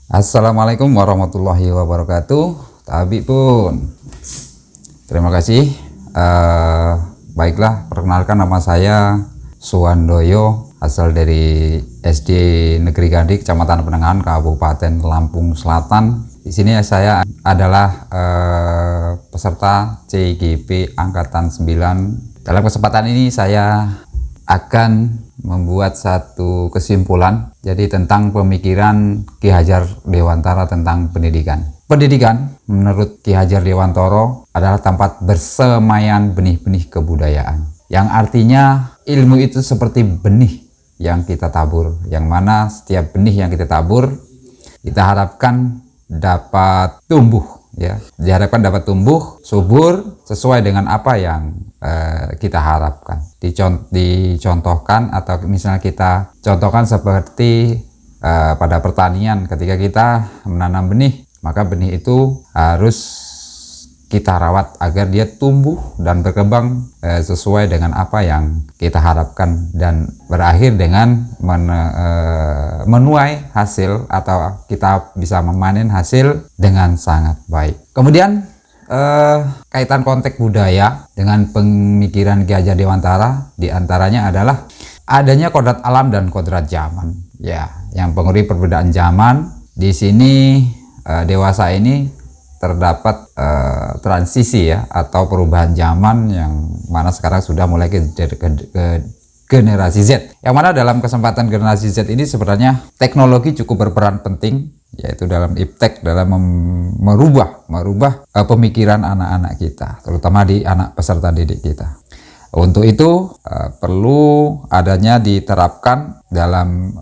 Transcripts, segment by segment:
Assalamualaikum warahmatullahi wabarakatuh. Tabi pun terima kasih. Baiklah, perkenalkan, nama saya Suwandoyo, asal dari SD Negeri Gandhi, Kecamatan Penengahan, Kabupaten Lampung Selatan. Di sini saya adalah peserta CGP Angkatan 9. Dalam kesempatan ini saya akan membuat satu kesimpulan jadi tentang pemikiran Ki Hajar Dewantara tentang pendidikan. Pendidikan menurut Ki Hajar Dewantara adalah tempat bersemaian benih-benih kebudayaan, yang artinya ilmu itu seperti benih yang kita tabur, yang mana setiap benih yang kita tabur kita harapkan dapat tumbuh, ya, diharapkan dapat tumbuh subur sesuai dengan apa yang kita harapkan. Dicontohkan, atau misalnya kita contohkan seperti pada pertanian, ketika kita menanam benih, maka benih itu harus kita rawat agar dia tumbuh dan berkembang sesuai dengan apa yang kita harapkan, dan berakhir dengan menuai hasil, atau kita bisa memanen hasil dengan sangat baik. Kemudian kaitan konteks budaya dengan pemikiran Ki Hajar Dewantara diantaranya adalah adanya kodrat alam dan kodrat zaman, ya, yang pengaruhi perbedaan zaman. Di sini dewasa ini terdapat transisi, ya, atau perubahan zaman, yang mana sekarang sudah mulai ke generasi Z, yang mana dalam kesempatan generasi Z ini sebenarnya teknologi cukup berperan penting, yaitu dalam iptek, dalam merubah pemikiran anak-anak kita, terutama di anak peserta didik kita. Untuk itu perlu adanya diterapkan dalam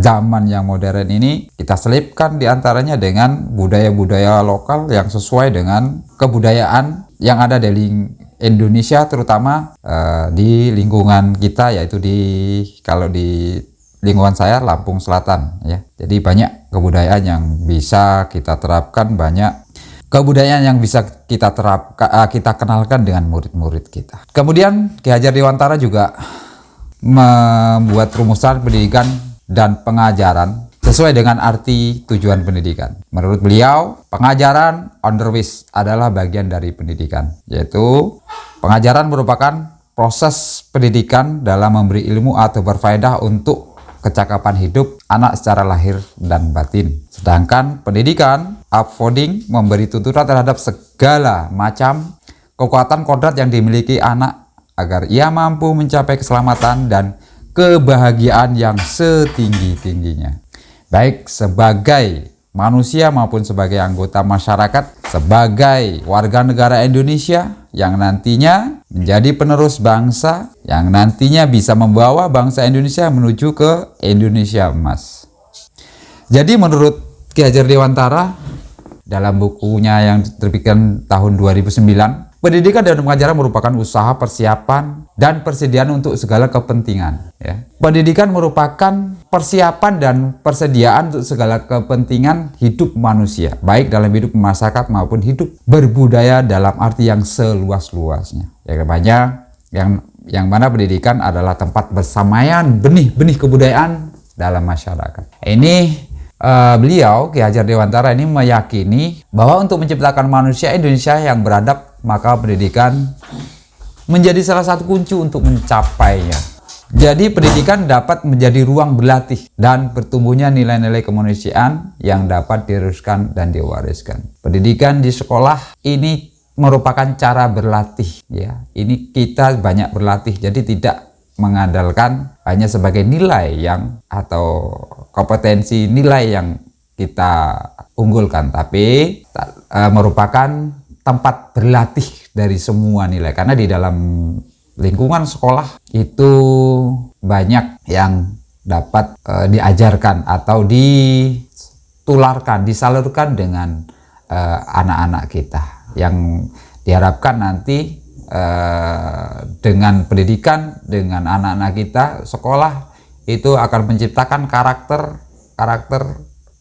zaman yang modern ini, kita selipkan diantaranya dengan budaya-budaya lokal yang sesuai dengan kebudayaan yang ada di Indonesia, terutama di lingkungan kita, yaitu kalau di lingkungan saya Lampung Selatan, ya. Jadi banyak kebudayaan yang bisa kita terapkan, banyak kebudayaan yang bisa kita kenalkan dengan murid-murid kita. Kemudian Ki Hajar Dewantara juga membuat rumusan pendidikan dan pengajaran sesuai dengan arti tujuan pendidikan. Menurut beliau, pengajaran on the ways adalah bagian dari pendidikan, yaitu pengajaran merupakan proses pendidikan dalam memberi ilmu atau berfaedah untuk kecakapan hidup anak secara lahir dan batin. Sedangkan pendidikan upfolding memberi tuntunan terhadap segala macam kekuatan kodrat yang dimiliki anak agar ia mampu mencapai keselamatan dan kebahagiaan yang setinggi-tingginya, baik sebagai manusia maupun sebagai anggota masyarakat, sebagai warga negara Indonesia yang nantinya menjadi penerus bangsa, yang nantinya bisa membawa bangsa Indonesia menuju ke Indonesia emas. Jadi menurut Ki Hajar Dewantara dalam bukunya yang diterbitkan tahun 2009, pendidikan dan pengajaran merupakan usaha persiapan dan persediaan untuk segala kepentingan, ya. Pendidikan merupakan persiapan dan persediaan untuk segala kepentingan hidup manusia, baik dalam hidup masyarakat maupun hidup berbudaya dalam arti yang seluas-luasnya. Yang mana pendidikan adalah tempat bersamaian benih-benih kebudayaan dalam masyarakat. Ini beliau, Ki Hajar Dewantara, ini meyakini bahwa untuk menciptakan manusia Indonesia yang beradab, maka pendidikan menjadi salah satu kunci untuk mencapainya. Jadi pendidikan dapat menjadi ruang berlatih dan bertumbuhnya nilai-nilai kemanusiaan yang dapat diteruskan dan diwariskan. Pendidikan di sekolah ini merupakan cara berlatih, ya. Ini kita banyak berlatih, jadi tidak mengandalkan hanya sebagai nilai atau kompetensi nilai yang kita unggulkan, tapi merupakan tempat berlatih dari semua nilai, karena di dalam lingkungan sekolah itu banyak yang dapat diajarkan atau ditularkan, disalurkan dengan anak-anak kita, yang diharapkan nanti dengan pendidikan, dengan anak-anak kita, sekolah itu akan menciptakan karakter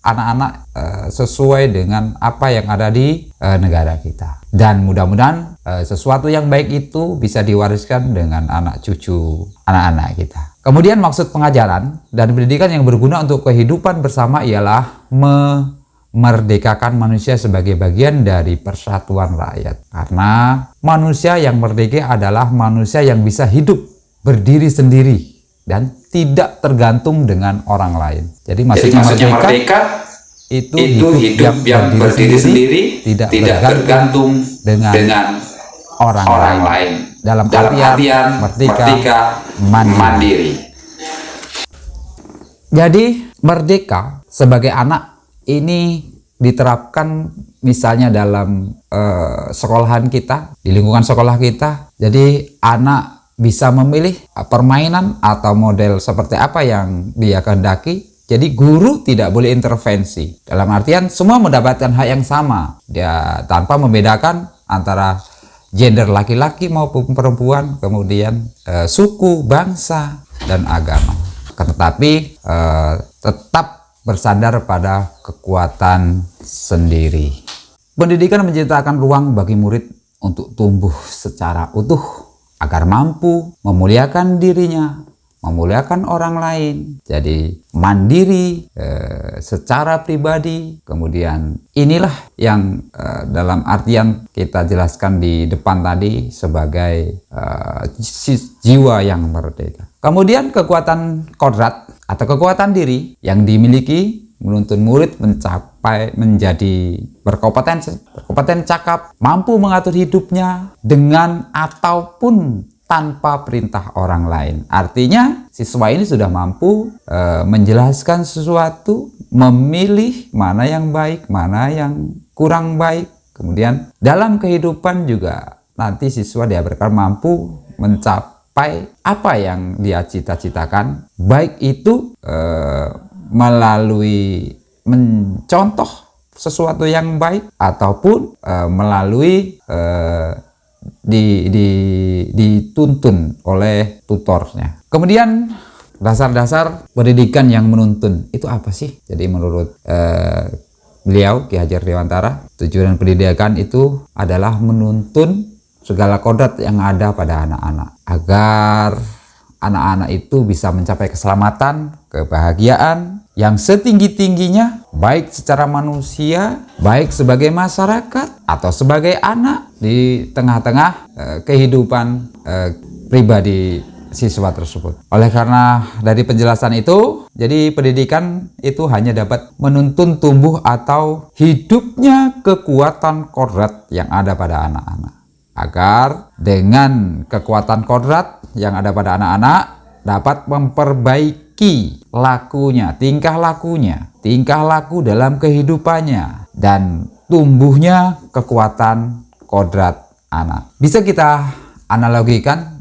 anak-anak sesuai dengan apa yang ada di negara kita. Dan mudah-mudahan sesuatu yang baik itu bisa diwariskan dengan anak cucu anak-anak kita. Kemudian maksud pengajaran dan pendidikan yang berguna untuk kehidupan bersama ialah memerdekakan manusia sebagai bagian dari persatuan rakyat. Karena manusia yang merdeka adalah manusia yang bisa hidup berdiri sendiri dan tidak tergantung dengan orang lain. Jadi maksudnya merdeka itu hidup yang berdiri sendiri, tidak bergantung dengan orang lain. Dalam artian merdeka mandiri. Jadi merdeka sebagai anak ini diterapkan misalnya dalam sekolahan kita, di lingkungan sekolah kita. Jadi anak bisa memilih permainan atau model seperti apa yang dia kehendaki. Jadi guru tidak boleh intervensi. Dalam artian semua mendapatkan hak yang sama, dia tanpa membedakan antara gender laki-laki maupun perempuan, kemudian suku, bangsa, dan agama. Tetapi tetap bersandar pada kekuatan sendiri. Pendidikan menciptakan ruang bagi murid untuk tumbuh secara utuh agar mampu memuliakan dirinya, memuliakan orang lain. Jadi mandiri secara pribadi. Kemudian inilah yang dalam artian kita jelaskan di depan tadi sebagai jiwa yang merdeka. Kemudian kekuatan kodrat atau kekuatan diri yang dimiliki menuntun murid menjadi berkompeten cakap, mampu mengatur hidupnya dengan ataupun tanpa perintah orang lain. Artinya siswa ini sudah mampu menjelaskan sesuatu, memilih mana yang baik, mana yang kurang baik. Kemudian dalam kehidupan juga nanti siswa diharapkan mampu mencapai apa yang dia cita-citakan, baik itu melalui mencontoh sesuatu yang baik ataupun melalui dituntun oleh tutornya. Kemudian dasar-dasar pendidikan yang menuntun itu apa sih? Jadi menurut beliau Ki Hajar Dewantara, tujuan pendidikan itu adalah menuntun segala kodrat yang ada pada anak-anak agar anak-anak itu bisa mencapai keselamatan, kebahagiaan yang setinggi-tingginya, baik secara manusia, baik sebagai masyarakat atau sebagai anak di tengah-tengah kehidupan pribadi siswa tersebut. Oleh karena dari penjelasan itu, jadi pendidikan itu hanya dapat menuntun tumbuh atau hidupnya kekuatan kodrat yang ada pada anak-anak, agar dengan kekuatan kodrat yang ada pada anak-anak dapat memperbaiki lakunya, tingkah laku dalam kehidupannya, dan tumbuhnya kekuatan kodrat anak. Bisa kita analogikan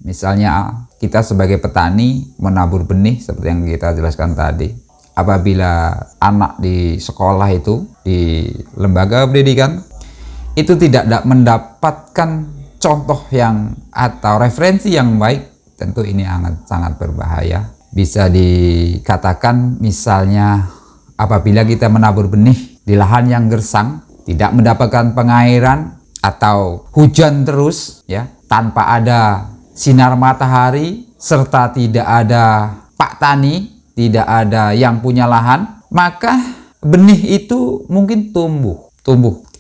misalnya kita sebagai petani menabur benih seperti yang kita jelaskan tadi. Apabila anak di sekolah itu, di lembaga pendidikan itu tidak mendapatkan contoh yang atau referensi yang baik, tentu ini sangat berbahaya. Bisa dikatakan misalnya apabila kita menabur benih di lahan yang gersang, tidak mendapatkan pengairan atau hujan terus ya, tanpa ada sinar matahari serta tidak ada pak tani, tidak ada yang punya lahan, maka benih itu mungkin tumbuh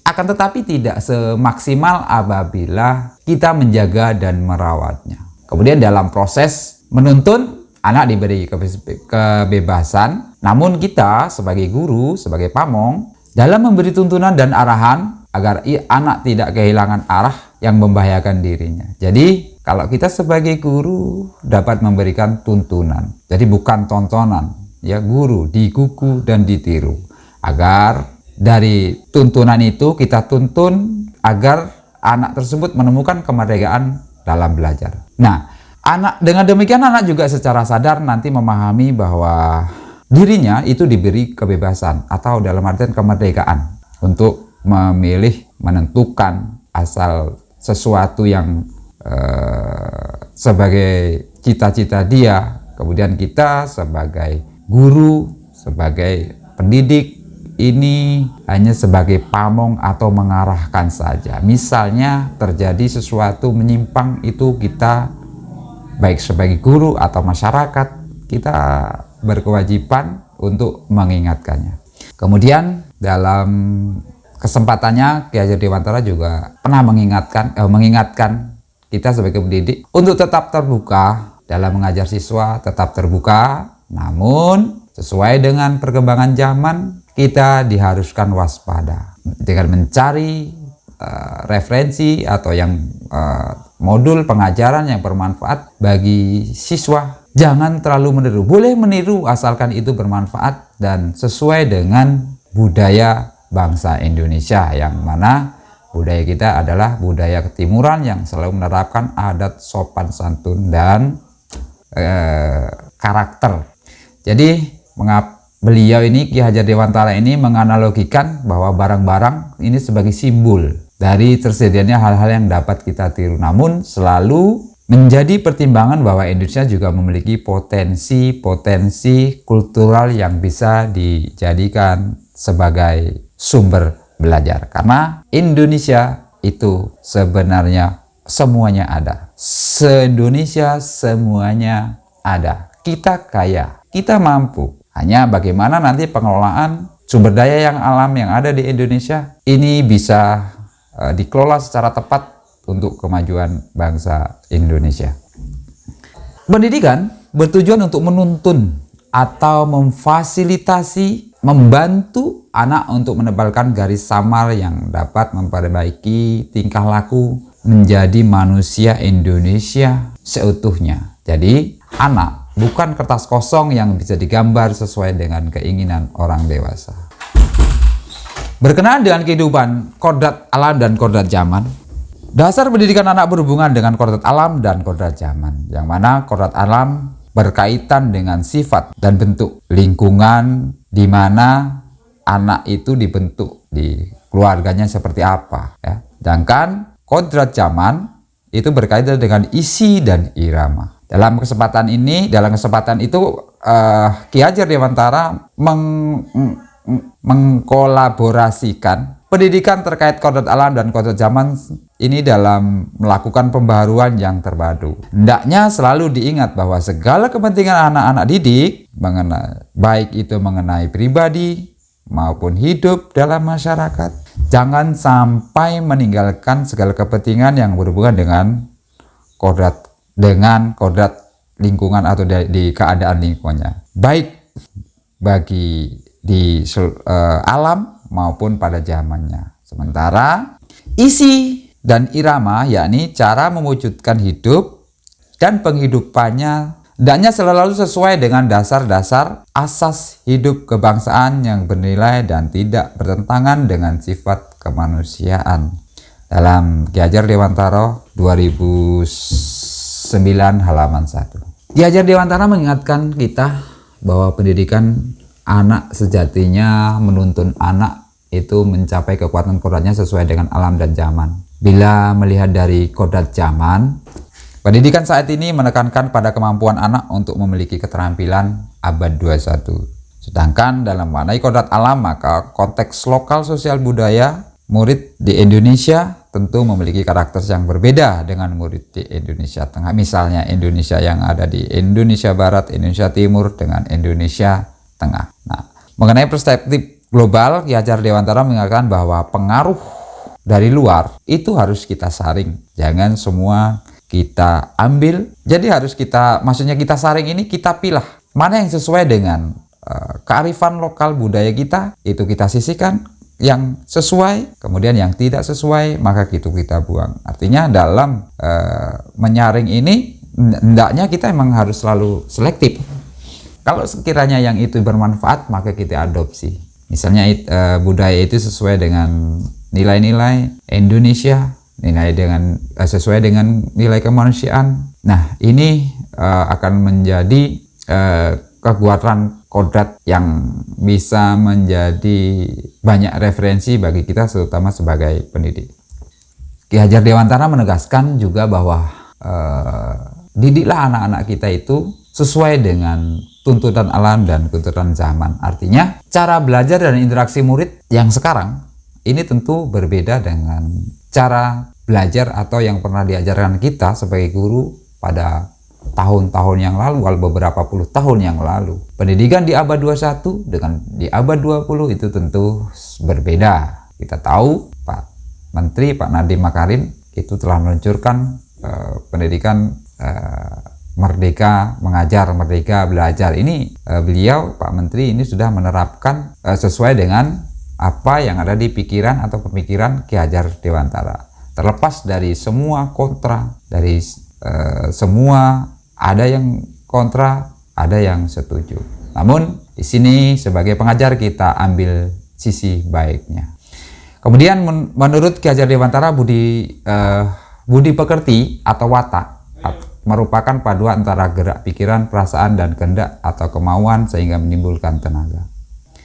akan tetapi tidak semaksimal apabila kita menjaga dan merawatnya. Kemudian dalam proses menuntun, anak diberi kebebasan, namun kita sebagai guru, sebagai pamong, dalam memberi tuntunan dan arahan agar anak tidak kehilangan arah yang membahayakan dirinya. Jadi kalau kita sebagai guru dapat memberikan tuntunan, jadi bukan tontonan, ya, guru digugu dan ditiru, agar dari tuntunan itu kita tuntun agar anak tersebut menemukan kemerdekaan dalam belajar. Nah, dengan demikian anak juga secara sadar nanti memahami bahwa dirinya itu diberi kebebasan atau dalam artian kemerdekaan untuk memilih, menentukan asal sesuatu yang sebagai cita-cita dia, kemudian kita sebagai guru, sebagai pendidik ini hanya sebagai pamong atau mengarahkan saja. Misalnya terjadi sesuatu menyimpang, itu kita baik sebagai guru atau masyarakat, kita berkewajiban untuk mengingatkannya. Kemudian dalam kesempatannya Ki Hajar Dewantara juga pernah mengingatkan kita sebagai pendidik untuk tetap terbuka dalam mengajar siswa, tetap terbuka, namun sesuai dengan perkembangan zaman kita diharuskan waspada dengan mencari referensi atau yang modul pengajaran yang bermanfaat bagi siswa. Jangan terlalu meniru, boleh meniru asalkan itu bermanfaat dan sesuai dengan budaya bangsa Indonesia, yang mana budaya kita adalah budaya ketimuran yang selalu menerapkan adat sopan santun dan karakter. Jadi beliau ini, Ki Hajar Dewantara ini, menganalogikan bahwa barang-barang ini sebagai simbol dari tersedianya hal-hal yang dapat kita tiru, namun selalu menjadi pertimbangan bahwa Indonesia juga memiliki potensi kultural yang bisa dijadikan sebagai sumber belajar. Karena Indonesia itu sebenarnya semuanya ada. Se-Indonesia semuanya ada. Kita kaya, kita mampu. Hanya bagaimana nanti pengelolaan sumber daya yang alam yang ada di Indonesia ini bisa dikelola secara tepat untuk kemajuan bangsa Indonesia. Pendidikan bertujuan untuk menuntun atau memfasilitasi, membantu anak untuk menebalkan garis samar yang dapat memperbaiki tingkah laku menjadi manusia Indonesia seutuhnya. Jadi anak bukan kertas kosong yang bisa digambar sesuai dengan keinginan orang dewasa. Berkenaan dengan kehidupan kodrat alam dan kodrat zaman, dasar pendidikan anak berhubungan dengan kodrat alam dan kodrat zaman, yang mana kodrat alam berkaitan dengan sifat dan bentuk lingkungan di mana anak itu dibentuk, di keluarganya seperti apa, ya. Sedangkan kodrat zaman itu berkaitan dengan isi dan irama. Dalam kesempatan itu Ki Hajar Dewantara mengkolaborasikan pendidikan terkait kodrat alam dan kodrat zaman ini dalam melakukan pembaharuan yang terpadu. Hendaknya selalu diingat bahwa segala kepentingan anak-anak didik, baik itu mengenai pribadi maupun hidup dalam masyarakat, jangan sampai meninggalkan segala kepentingan yang berhubungan kodrat lingkungan atau di keadaan lingkungannya, baik bagi di alam maupun pada zamannya. Sementara isi dan irama, yakni cara mewujudkan hidup dan penghidupannya, hendaknya selalu sesuai dengan dasar-dasar asas hidup kebangsaan yang bernilai dan tidak bertentangan dengan sifat kemanusiaan. Dalam Ki Hajar Dewantara 2009 halaman 1. Ki Hajar Dewantara mengingatkan kita bahwa pendidikan anak sejatinya menuntun anak itu mencapai kekuatan kodratnya sesuai dengan alam dan zaman. Bila melihat dari kodrat zaman, pendidikan saat ini menekankan pada kemampuan anak untuk memiliki keterampilan abad 21. Sedangkan dalam mengenai kodrat alam, maka konteks lokal sosial budaya murid di Indonesia tentu memiliki karakter yang berbeda dengan murid di Indonesia Tengah. Misalnya Indonesia yang ada di Indonesia Barat, Indonesia Timur dengan Indonesia Tengah. Nah, mengenai perspektif global, Ki Hajar Dewantara mengatakan bahwa pengaruh dari luar itu harus kita saring. Jangan semua kita ambil. Jadi harus maksudnya kita saring ini, kita pilah. Mana yang sesuai dengan kearifan lokal budaya kita, itu kita sisihkan. Yang sesuai, kemudian yang tidak sesuai, maka itu kita buang. Artinya dalam menyaring ini, hendaknya kita memang harus selalu selektif. Kalau sekiranya yang itu bermanfaat, maka kita adopsi. Misalnya budaya itu sesuai dengan nilai-nilai Indonesia, sesuai dengan nilai kemanusiaan. Nah, ini akan menjadi kekuatan kodrat yang bisa menjadi banyak referensi bagi kita, terutama sebagai pendidik. Ki Hajar Dewantara menegaskan juga bahwa didiklah anak-anak kita itu sesuai dengan tuntutan alam dan tuntutan zaman. Artinya cara belajar dan interaksi murid yang sekarang ini tentu berbeda dengan cara belajar atau yang pernah diajarkan kita sebagai guru pada tahun-tahun yang lalu, beberapa puluh tahun yang lalu. Pendidikan di abad 21 dengan di abad 20 itu tentu berbeda. Kita tahu Pak Menteri, Pak Nadiem Makarim itu telah meluncurkan pendidikan Merdeka Mengajar, Merdeka Belajar. Ini beliau, Pak Menteri, ini sudah menerapkan sesuai dengan apa yang ada di pikiran atau pemikiran Ki Hajar Dewantara. Terlepas dari semua kontra, dari semua ada yang kontra, ada yang setuju. Namun di sini sebagai pengajar kita ambil sisi baiknya. Kemudian menurut Ki Hajar Dewantara budi pekerti atau watak merupakan paduan antara gerak pikiran, perasaan, dan kehendak atau kemauan sehingga menimbulkan tenaga.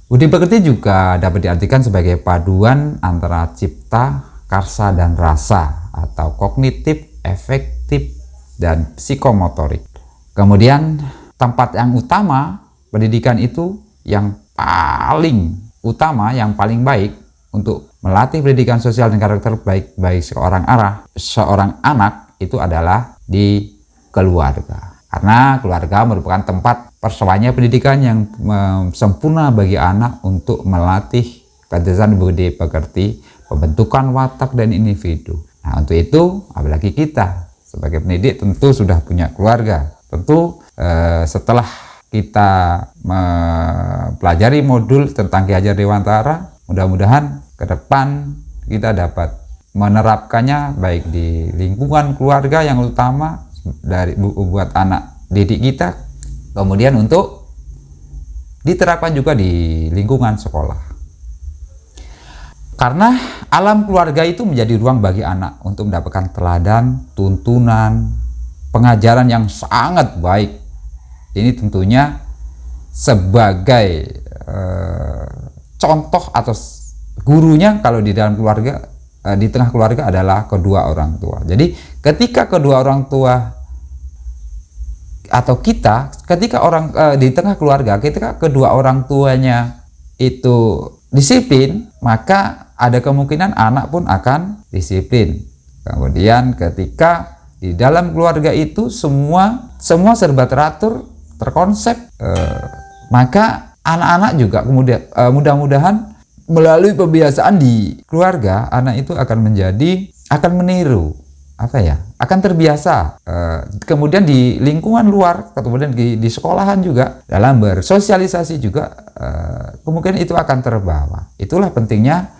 Budi pekerti juga dapat diartikan sebagai paduan antara cipta, karsa, dan rasa atau kognitif, efektif, dan psikomotorik. Kemudian tempat yang utama pendidikan itu yang paling utama, yang paling baik untuk melatih pendidikan sosial dan karakter baik seorang anak itu adalah di keluarga. Karena keluarga merupakan tempat persoalannya pendidikan yang sempurna bagi anak untuk melatih kecerdasan budi pekerti, pembentukan watak dan individu. Nah, untuk itu apalagi kita sebagai pendidik tentu sudah punya keluarga. Tentu setelah kita mempelajari modul tentang Ki Hajar Dewantara, mudah-mudahan ke depan kita dapat menerapkannya baik di lingkungan keluarga yang utama buat anak didik kita, kemudian untuk diterapkan juga di lingkungan sekolah. Karena alam keluarga itu menjadi ruang bagi anak untuk mendapatkan teladan, tuntunan, pengajaran yang sangat baik. Ini tentunya sebagai contoh atau gurunya kalau di dalam keluarga, di tengah keluarga adalah kedua orang tua. Jadi ketika kedua orang tua atau ketika di tengah keluarga, ketika kedua orang tuanya itu disiplin, maka ada kemungkinan anak pun akan disiplin. Kemudian ketika di dalam keluarga itu semua serba teratur, terkonsep, maka anak-anak juga kemudian mudah-mudahan melalui kebiasaan di keluarga, anak itu akan meniru, akan terbiasa. Kemudian di lingkungan luar, kemudian di sekolahan juga, dalam bersosialisasi juga, kemungkinan itu akan terbawa. Itulah pentingnya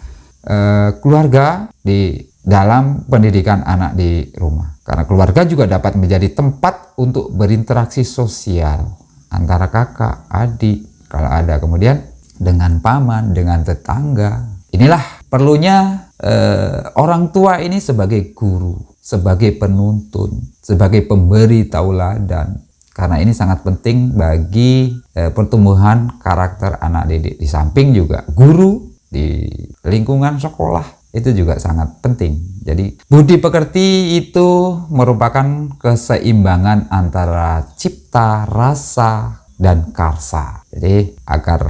keluarga di dalam pendidikan anak di rumah. Karena keluarga juga dapat menjadi tempat untuk berinteraksi sosial antara kakak, adik, kalau ada, kemudian dengan paman, dengan tetangga. Inilah perlunya orang tua ini sebagai guru, sebagai penuntun, sebagai pemberi tauladan. Karena ini sangat penting bagi pertumbuhan karakter anak didik. Di samping juga guru di lingkungan sekolah itu juga sangat penting. Jadi budi pekerti itu merupakan keseimbangan antara cipta, rasa, dan karsa. Jadi agar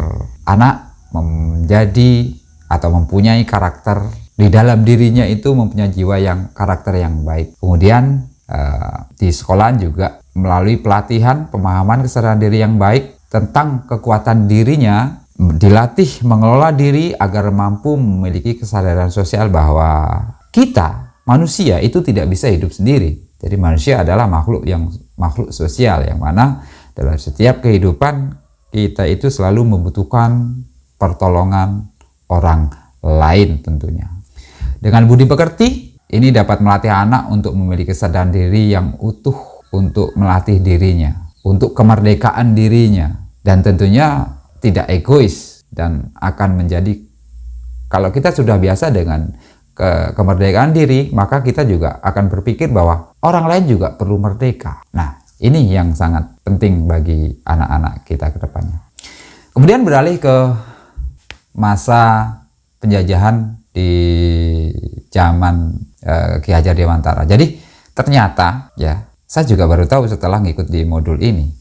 anak menjadi atau mempunyai karakter di dalam dirinya itu, mempunyai jiwa yang karakter yang baik. Kemudian di sekolah juga melalui pelatihan pemahaman kesadaran diri yang baik tentang kekuatan dirinya, dilatih mengelola diri agar mampu memiliki kesadaran sosial bahwa kita manusia itu tidak bisa hidup sendiri. Jadi manusia adalah makhluk sosial, yang mana dalam setiap kehidupan kita itu selalu membutuhkan pertolongan orang lain tentunya. Dengan budi pekerti, ini dapat melatih anak untuk memiliki kesadaran diri yang utuh, untuk melatih dirinya, untuk kemerdekaan dirinya, dan tentunya tidak egois, dan akan menjadi, kalau kita sudah biasa dengan kemerdekaan diri, maka kita juga akan berpikir bahwa orang lain juga perlu merdeka. Nah, ini yang sangat penting bagi anak-anak kita ke depannya. Kemudian beralih ke masa penjajahan di zaman Ki Hajar Dewantara. Jadi ternyata ya, saya juga baru tahu setelah ngikut di modul ini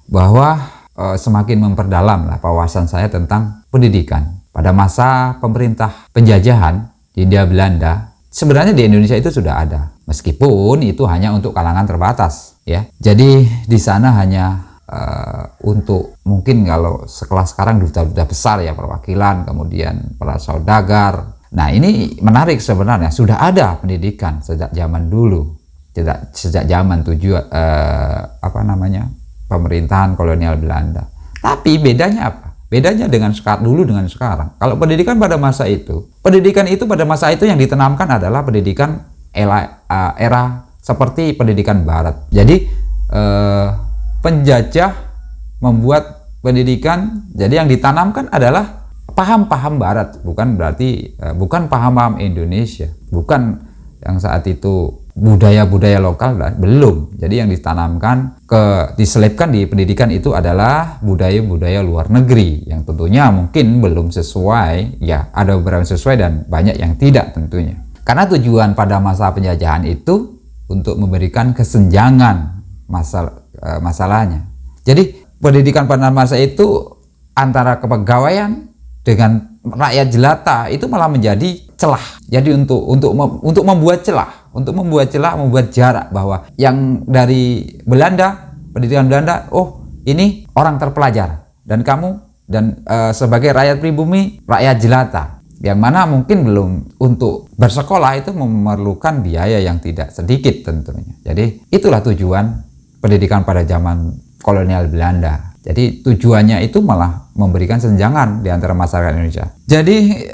bahwa semakin memperdalam lah wawasan saya tentang pendidikan. Pada masa pemerintah penjajahan di Hindia Belanda, sebenarnya di Indonesia itu sudah ada, meskipun itu hanya untuk kalangan terbatas ya. Jadi di sana hanya untuk mungkin kalau sekelas sekarang duta-duta besar ya, perwakilan, kemudian para saudagar. Nah ini menarik sebenarnya, sudah ada pendidikan sejak zaman dulu, sejak zaman pemerintahan kolonial Belanda. Tapi bedanya apa? Bedanya dengan dulu dengan sekarang. Kalau pendidikan pada masa itu yang ditanamkan adalah pendidikan era seperti pendidikan Barat. Jadi penjajah membuat pendidikan, jadi yang ditanamkan adalah paham-paham Barat, bukan berarti bukan paham-paham Indonesia, bukan yang saat itu budaya-budaya lokal, belum. Jadi yang ditanamkan diselipkan di pendidikan itu adalah budaya-budaya luar negeri yang tentunya mungkin belum sesuai ya, ada beberapa yang sesuai dan banyak yang tidak tentunya. Karena tujuan pada masa penjajahan itu untuk memberikan kesenjangan masalahnya. Jadi pendidikan pada masa itu antara kepegawaian dengan rakyat jelata itu malah menjadi celah. Jadi untuk membuat celah, membuat jarak bahwa yang dari Belanda, pendidikan Belanda, oh ini orang terpelajar dan kamu sebagai rakyat pribumi, rakyat jelata, yang mana mungkin belum untuk bersekolah itu memerlukan biaya yang tidak sedikit tentunya. Jadi itulah tujuan pendidikan pada zaman kolonial Belanda. Jadi tujuannya itu malah memberikan senjangan di antara masyarakat Indonesia. Jadi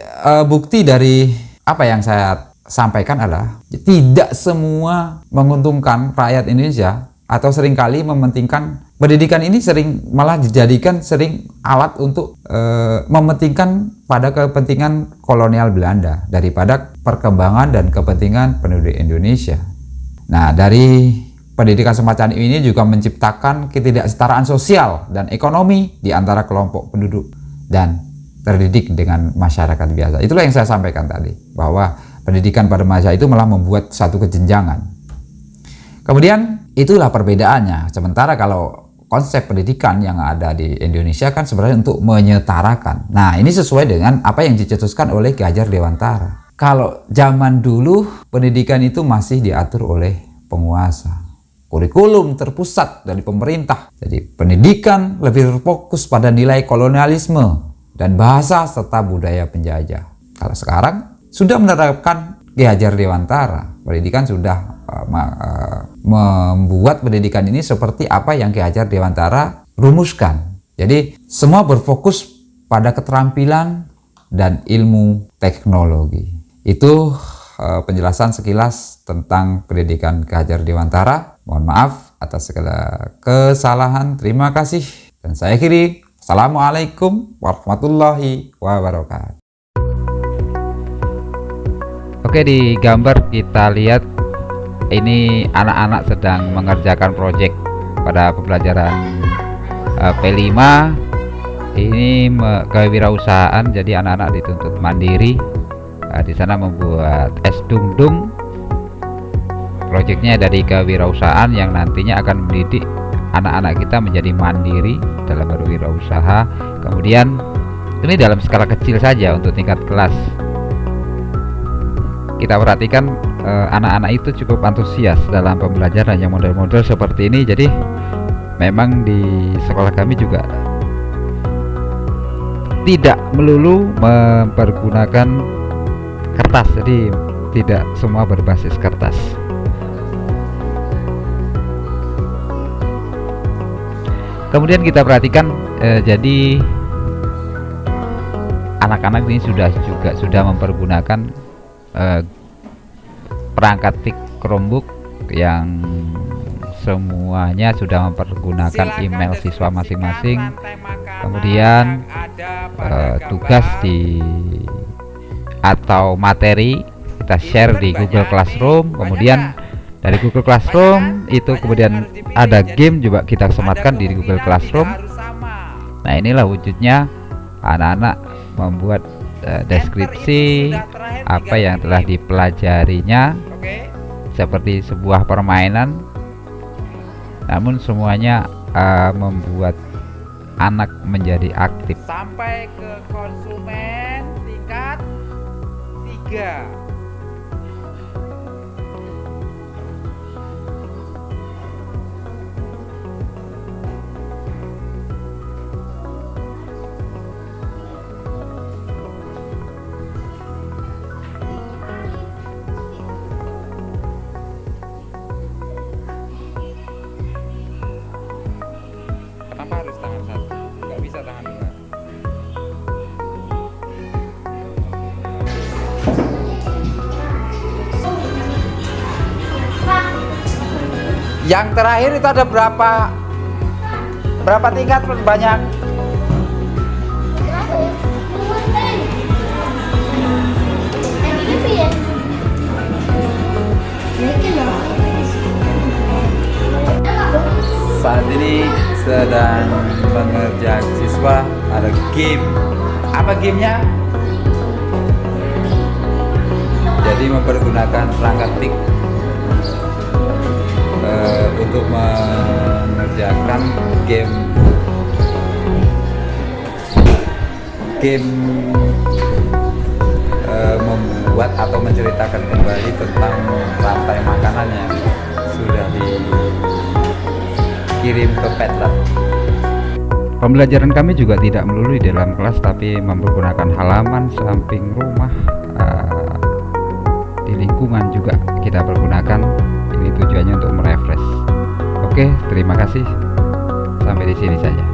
bukti dari apa yang saya sampaikan adalah tidak semua menguntungkan rakyat Indonesia, atau seringkali mementingkan pendidikan ini malah dijadikan alat untuk mementingkan pada kepentingan kolonial Belanda daripada perkembangan dan kepentingan penduduk Indonesia. Nah, dari pendidikan semacam ini juga menciptakan ketidaksetaraan sosial dan ekonomi di antara kelompok penduduk dan terdidik dengan masyarakat biasa. Itulah yang saya sampaikan tadi, bahwa pendidikan pada masa itu malah membuat satu kejenjangan. Kemudian itulah perbedaannya. Sementara kalau konsep pendidikan yang ada di Indonesia kan sebenarnya untuk menyetarakan. Nah, ini sesuai dengan apa yang dicetuskan oleh Ki Hajar Dewantara. Kalau zaman dulu pendidikan itu masih diatur oleh penguasa. Kurikulum terpusat dari pemerintah. Jadi pendidikan lebih berfokus pada nilai kolonialisme dan bahasa serta budaya penjajah. Kalau sekarang sudah menerapkan Ki Hajar Dewantara, pendidikan sudah membuat pendidikan ini seperti apa yang Ki Hajar Dewantara rumuskan. Jadi semua berfokus pada keterampilan dan ilmu teknologi. Itu penjelasan sekilas tentang pendidikan Ki Hajar Dewantara. Mohon maaf atas segala kesalahan. Terima kasih. Dan saya akhiri. Assalamualaikum warahmatullahi wabarakatuh. Oke, di gambar kita lihat ini anak-anak sedang mengerjakan proyek pada pembelajaran P5. Ini kewirausahaan, jadi anak-anak dituntut mandiri. Di sana membuat es dung-dung. Proyeknya dari kewirausahaan yang nantinya akan mendidik anak-anak kita menjadi mandiri dalam berwirausaha. Kemudian ini dalam skala kecil saja untuk tingkat kelas. Kita perhatikan anak-anak itu cukup antusias dalam pembelajaran yang model-model seperti ini. Jadi memang di sekolah kami juga tidak melulu mempergunakan kertas, jadi tidak semua berbasis kertas. Kemudian kita perhatikan jadi anak-anak ini sudah mempergunakan perangkat TIK Chromebook yang semuanya sudah mempergunakan email siswa masing-masing. Kemudian tugas atau materi kita share di Google Classroom. Kemudian dari Google Classroom itu kemudian ada game juga kita sematkan di Google Classroom. Nah, inilah wujudnya anak-anak membuat deskripsi apa yang telah dipelajarinya seperti sebuah permainan, namun semuanya membuat anak menjadi aktif. Sampai ke konsumen tingkat 3. Kenapa harus tangan satu? Nggak bisa tangan dua. Yang terakhir itu ada berapa tingkat banyak? Saat ini sedang mengerjakan siswa ada game. Apa gamenya? Jadi mempergunakan perangkat TIK untuk mengerjakan game membuat atau menceritakan kembali tentang rantai makanan yang sudah dikirim ke Padlet. Pembelajaran kami juga tidak melulu di dalam kelas, tapi mempergunakan halaman samping rumah, di lingkungan juga kita pergunakan. Ini tujuannya untuk merefresh. Oke, terima kasih. Sampai di sini saja.